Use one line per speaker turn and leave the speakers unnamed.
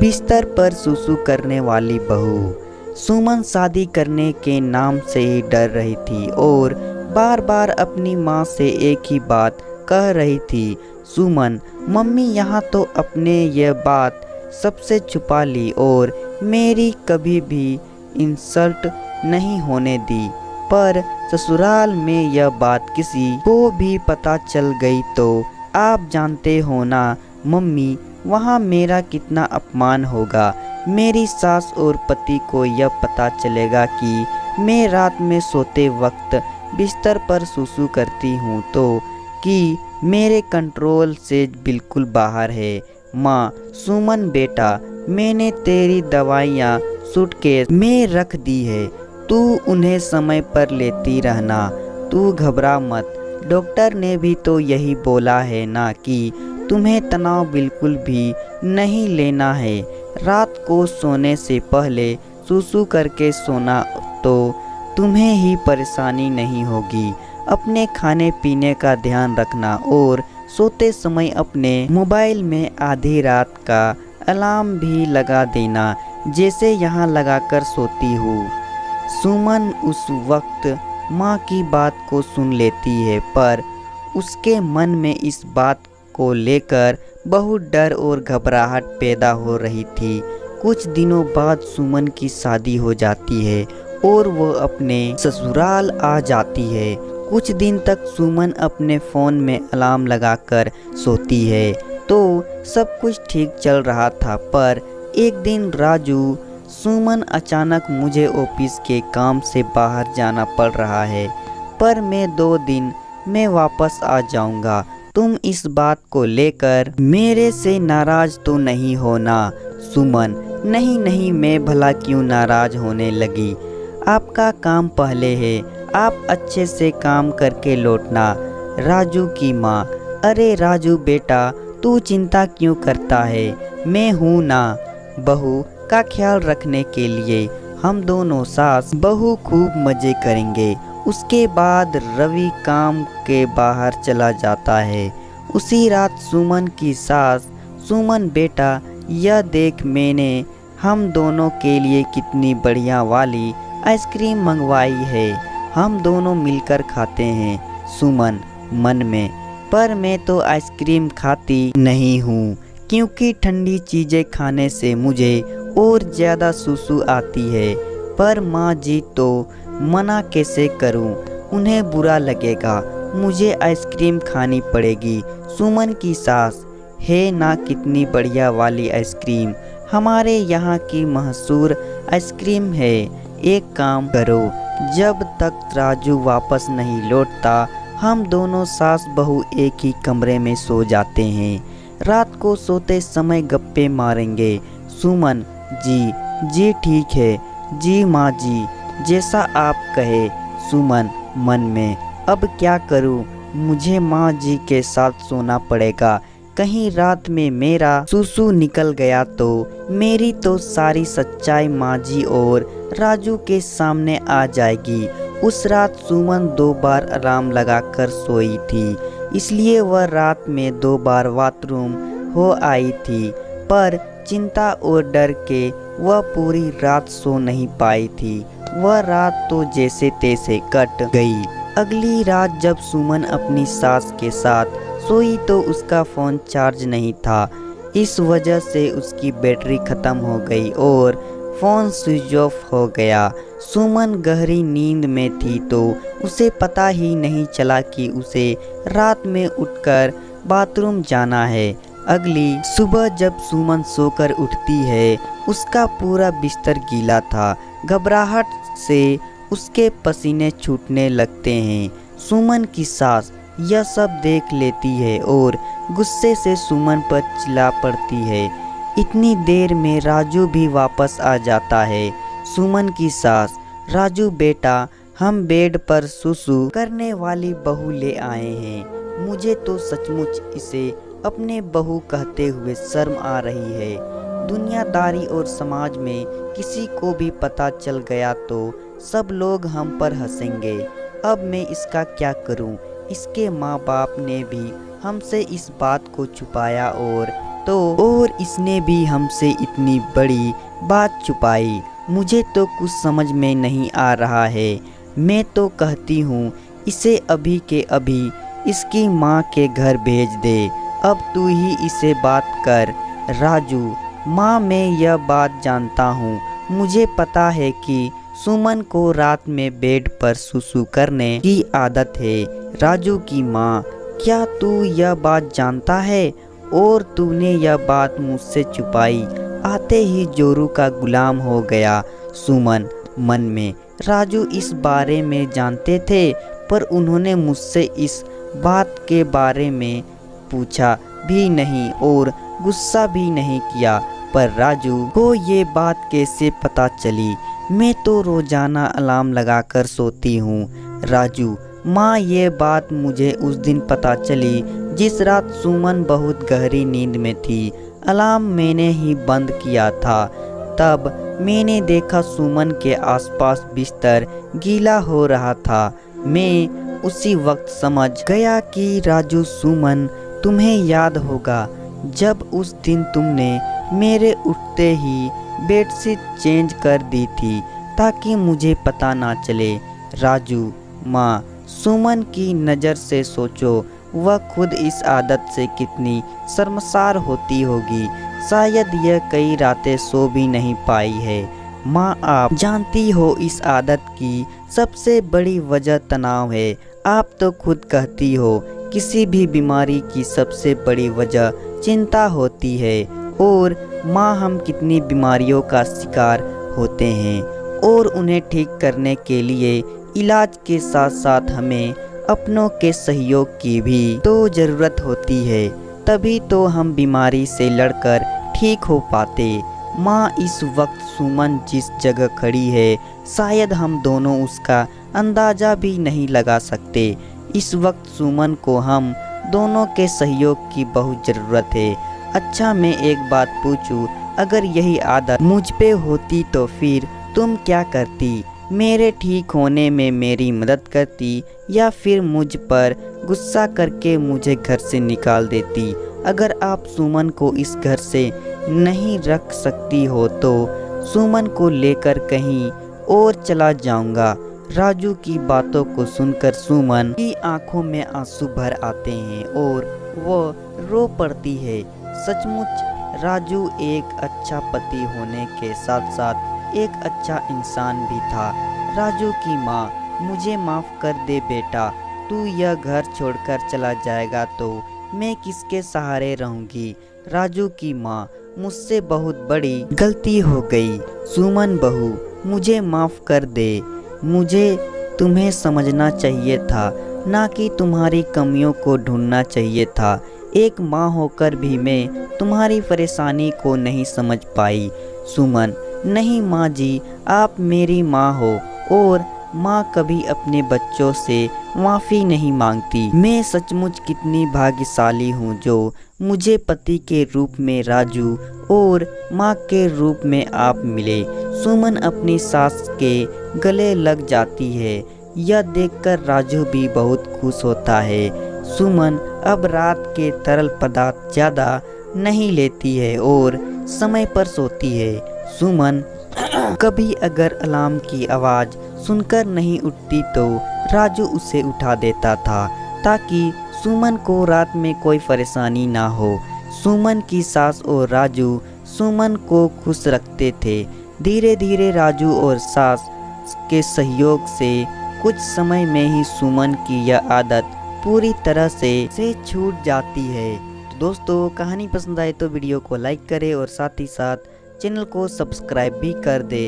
बिस्तर पर सुसु करने वाली बहू। सुमन शादी करने के नाम से ही डर रही थी और बार बार अपनी माँ से एक ही बात कह रही थी, सुमन मम्मी यहाँ तो अपने यह बात सबसे छुपा ली और मेरी कभी भी इंसल्ट नहीं होने दी, पर ससुराल में यह बात किसी को भी पता चल गई तो आप जानते हो ना मम्मी, वहाँ मेरा कितना अपमान होगा। मेरी सास और पति को यह पता चलेगा कि मैं रात में सोते वक्त बिस्तर पर सुसु करती हूँ तो कि मेरे कंट्रोल से बिल्कुल बाहर है। माँ, सुमन बेटा, मैंने तेरी दवाइयाँ सूटकेस में रख दी है, तू उन्हें समय पर लेती रहना, तू घबरा मत। डॉक्टर ने भी तो यही बोला है ना कि तुम्हें तनाव बिल्कुल भी नहीं लेना है। रात को सोने से पहले सुसु करके सोना तो तुम्हें ही परेशानी नहीं होगी। अपने खाने पीने का ध्यान रखना और सोते समय अपने मोबाइल में आधी रात का अलार्म भी लगा देना, जैसे यहाँ लगाकर सोती हूँ। सुमन उस वक्त माँ की बात को सुन लेती है, पर उसके मन में इस बात को लेकर बहुत डर और घबराहट पैदा हो रही थी। कुछ दिनों बाद सुमन की शादी हो जाती है और वो अपने ससुराल आ जाती है। कुछ दिन तक सुमन अपने फ़ोन में अलार्म लगाकर सोती है तो सब कुछ ठीक चल रहा था, पर एक दिन राजू, सुमन अचानक मुझे ऑफिस के काम से बाहर जाना पड़ रहा है, पर मैं 2 दिन में वापस आ जाऊंगा। तुम इस बात को लेकर मेरे से नाराज तो नहीं होना? सुमन, नहीं नहीं, मैं भला क्यों नाराज होने लगी। आपका काम पहले है, आप अच्छे से काम करके लौटना। राजू की माँ, अरे राजू बेटा, तू चिंता क्यों करता है, मैं हूँ ना। बहू का ख्याल रखने के लिए हम दोनों सास बहू खूब मज़े करेंगे। उसके बाद रवि काम के बाहर चला जाता है। उसी रात सुमन की सास, सुमन बेटा, यह देख मैंने हम दोनों के लिए कितनी बढ़िया वाली आइसक्रीम मंगवाई है, हम दोनों मिलकर खाते हैं। सुमन मन में, पर मैं तो आइसक्रीम खाती नहीं हूँ, क्योंकि ठंडी चीज़ें खाने से मुझे और ज़्यादा सुसु आती है। पर माँ जी तो मना कैसे करूं, उन्हें बुरा लगेगा, मुझे आइसक्रीम खानी पड़ेगी। सुमन की सास, है ना कितनी बढ़िया वाली आइसक्रीम, हमारे यहाँ की मशहूर आइसक्रीम है। एक काम करो, जब तक राजू वापस नहीं लौटता हम दोनों सास बहू एक ही कमरे में सो जाते हैं। रात को सोते समय गप्पे मारेंगे। सुमन जी, जी ठीक है, जी माँ जी, जैसा आप कहे। सुमन मन में, अब क्या करूं, मुझे माँ जी के साथ सोना पड़ेगा, कहीं रात में मेरा सुसु निकल गया तो मेरी तो सारी सच्चाई माँ जी और राजू के सामने आ जाएगी। उस रात सुमन 2 बार अलार्म लगाकर सोई थी, इसलिए वह रात में 2 बार बाथरूम हो आई थी, पर चिंता और डर के वह पूरी रात सो नहीं पाई थी। वह रात तो जैसे तैसे कट गई। अगली रात जब सुमन अपनी सास के साथ सोई तो उसका फ़ोन चार्ज नहीं था, इस वजह से उसकी बैटरी ख़त्म हो गई और फ़ोन स्विच ऑफ हो गया। सुमन गहरी नींद में थी तो उसे पता ही नहीं चला कि उसे रात में उठकर बाथरूम जाना है। अगली सुबह जब सुमन सोकर उठती है, उसका पूरा बिस्तर गीला था। घबराहट से उसके पसीने छूटने लगते हैं। सुमन की सास यह सब देख लेती है और गुस्से से सुमन पर चिल्ला पड़ती है। इतनी देर में राजू भी वापस आ जाता है। सुमन की सास, राजू बेटा, हम बेड पर सुसु करने वाली बहू ले आए हैं। मुझे तो सचमुच इसे अपने बहू कहते हुए शर्म आ रही है। दुनियादारी और समाज में किसी को भी पता चल गया तो सब लोग हम पर हंसेंगे। अब मैं इसका क्या करूं? इसके माँ बाप ने भी हमसे इस बात को छुपाया और तो और इसने भी हमसे इतनी बड़ी बात छुपाई। मुझे तो कुछ समझ में नहीं आ रहा है। मैं तो कहती हूँ इसे अभी के अभी इसकी माँ के घर भेज दे। अब तू ही इसे बात कर। राजू, माँ मैं यह बात जानता हूँ। मुझे पता है कि सुमन को रात में बेड पर सुसु करने की आदत है। राजू की माँ, क्या तू यह बात जानता है और तूने यह बात मुझसे छुपाई? आते ही जोरू का गुलाम हो गया सुमन मन में। राजू इस बारे में जानते थे पर उन्होंने मुझसे इस बात के बारे में पूछा भी नहीं और गुस्सा भी नहीं किया। पर राजू को ये बात कैसे पता चली? मैं तो रोजाना अलार्म लगाकर सोती हूँ। राजू, माँ ये बात मुझे उस दिन पता चली जिस रात सुमन बहुत गहरी नींद में थी। अलार्म मैंने ही बंद किया था। तब मैंने देखा सुमन के आसपास बिस्तर गीला हो रहा था। मैं उसी वक्त समझ गया कि राजू, सुमन तुम्हें याद होगा जब उस दिन तुमने मेरे उठते ही बेडशीट चेंज कर दी थी ताकि मुझे पता ना चले। राजू, माँ, सुमन की नज़र से सोचो, वह खुद इस आदत से कितनी शर्मसार होती होगी। शायद यह कई रातें सो भी नहीं पाई है। माँ, आप जानती हो इस आदत की सबसे बड़ी वजह तनाव है। आप तो खुद कहती हो किसी भी बीमारी की सबसे बड़ी वजह चिंता होती है। और माँ, हम कितनी बीमारियों का शिकार होते हैं और उन्हें ठीक करने के लिए इलाज के साथ साथ हमें अपनों के सहयोग की भी तो ज़रूरत होती है। तभी तो हम बीमारी से लड़कर ठीक हो पाते। माँ, इस वक्त सुमन जिस जगह खड़ी है शायद हम दोनों उसका अंदाज़ा भी नहीं लगा सकते। इस वक्त सुमन को हम दोनों के सहयोग की बहुत ज़रूरत है। अच्छा, मैं एक बात पूछूं, अगर यही आदत मुझ पे होती तो फिर तुम क्या करती? मेरे ठीक होने में मेरी मदद करती या फिर मुझ पर गुस्सा करके मुझे घर से निकाल देती? अगर आप सुमन को इस घर से नहीं रख सकती हो तो सुमन को लेकर कहीं और चला जाऊंगा। राजू की बातों को सुनकर सुमन की आंखों में आंसू भर आते हैं और वो रो पड़ती है। सचमुच राजू एक अच्छा पति होने के साथ साथ एक अच्छा इंसान भी था। राजू की माँ, मुझे माफ़ कर दे बेटा। तू यह घर छोड़कर चला जाएगा तो मैं किसके सहारे रहूँगी? राजू की माँ, मुझसे बहुत बड़ी गलती हो गई। सुमन बहू, मुझे माफ़ कर दे। मुझे तुम्हें समझना चाहिए था, ना कि तुम्हारी कमियों को ढूंढना चाहिए था। एक माँ होकर भी मैं तुम्हारी परेशानी को नहीं समझ पाई। सुमन, नहीं माँ जी, आप मेरी माँ हो और माँ कभी अपने बच्चों से माफ़ी नहीं मांगती। मैं सचमुच कितनी भाग्यशाली हूँ जो मुझे पति के रूप में राजू और माँ के रूप में आप मिले। सुमन अपनी सास के गले लग जाती है। यह देखकर राजू भी बहुत खुश होता है। सुमन अब रात के तरल पदार्थ ज़्यादा नहीं लेती है और समय पर सोती है। सुमन कभी अगर अलार्म की आवाज़ सुनकर नहीं उठती तो राजू उसे उठा देता था ताकि सुमन को रात में कोई परेशानी ना हो। सुमन की सास और राजू सुमन को खुश रखते थे। धीरे धीरे राजू और सास के सहयोग से कुछ समय में ही सुमन की यह आदत पूरी तरह से छूट जाती है। तो दोस्तों, कहानी पसंद आए तो वीडियो को लाइक करें और साथ ही साथ चैनल को सब्सक्राइब भी कर दे।